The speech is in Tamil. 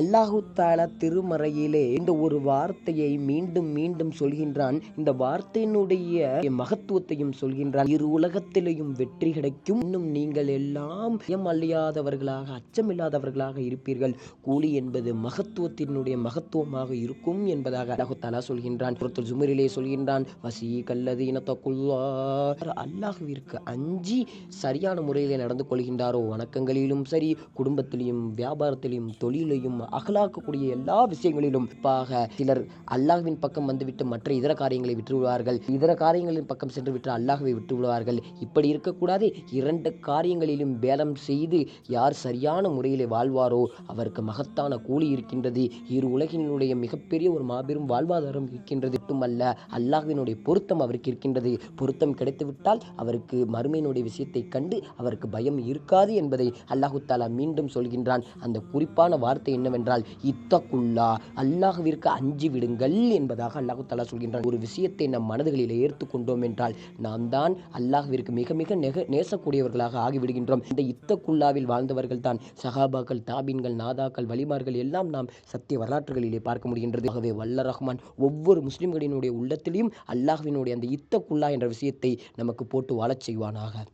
அல்லாஹு தாலா திருமறையிலே இந்த ஒரு வார்த்தையை மீண்டும் மீண்டும் சொல்கின்றான். இந்த வார்த்தையினுடைய மகத்துவத்தையும் சொல்கின்றான். இரு உலகத்திலேயும் வெற்றி கிடைக்கும். இன்னும் நீங்கள் எல்லாம் பயம் அழியாதவர்களாக, அச்சமில்லாதவர்களாக இருப்பீர்கள். கூலி என்பது மகத்துவத்தினுடைய மகத்துவமாக இருக்கும் என்பதாக அல்லாஹு தாலா சொல்கின்றான். சூரத்துல் ஜுமரிலே சொல்கின்றான், வசீகல்லதீன தக்குல்லாஹ். அல்லாஹ்விற்கு அஞ்சி சரியான முறையிலே நடந்து கொள்கின்றாரோ, வணக்கங்களிலும் சரி, குடும்பத்திலையும், வியாபாரத்திலையும், தொழிலையும், அகலாக்கக்கூடிய எல்லா விஷயங்களிலும் சிலர் அல்லாஹ்வின் பக்கம் வந்துவிட்டு மற்ற இதர காரியங்களை விட்டு விடுவார்கள். இதர காரியங்களின் பக்கம் சென்று விட்டு அல்லாஹ்வை விட்டு விடுவார்கள். இப்படி இருக்கக்கூடாது. இரண்டு காரியங்களிலும் பேதம் செய்து யார் சரியான முறையிலே வாழ்வாரோ அவருக்கு மகத்தான கூலி இருக்கின்றது. இரு உலகினுடைய மிகப்பெரிய ஒரு மாபெரும் வாழ்வாதாரம் இருக்கின்றது. மட்டுமல்ல, அல்லாஹ்வினுடைய பொருத்தம் அவருக்கு இருக்கின்றது. பொருத்தம் கிடைத்துவிட்டால் அவருக்கு மறுமையினுடைய விஷயத்தை கண்டு அவருக்கு பயம் இருக்காது என்பதை அல்லாஹு தாலா மீண்டும் சொல்கின்றான். அந்த குறிப்பான வார்த்தை என்னவென்றால், இத்தகுல்லா, அல்லாஹ்விற்கு அஞ்சி விடுங்கள் என்பதாக அல்லாஹு தாலா சொல்கின்றான். ஒரு விஷயத்தை நம் மனதுகளில் ஏற்றுக்கொண்டோம் என்றால் நாம் தான் அல்லாஹ்விற்கு மிக மிக நேசக்கூடியவர்களாக ஆகிவிடுகின்றோம். இந்த இத்தகுல்லாவில் வாழ்ந்தவர்கள் தான் சஹாபாக்கள், தாபீன்கள், நாதாக்கள், வலிமார்கள் எல்லாம் நாம் சத்திய வரலாற்றுகளிலே பார்க்க முடிகின்றது. ஆகவே வல்ல ரஹ்மான் ஒவ்வொரு முஸ்லிம்களினுடைய உள்ளத்திலையும் அல்லாஹ்வினுடைய அந்த இத்தகுல்லா என்ற விஷயத்தை நமக்கு போட்டு வாழச் செய்வானாக.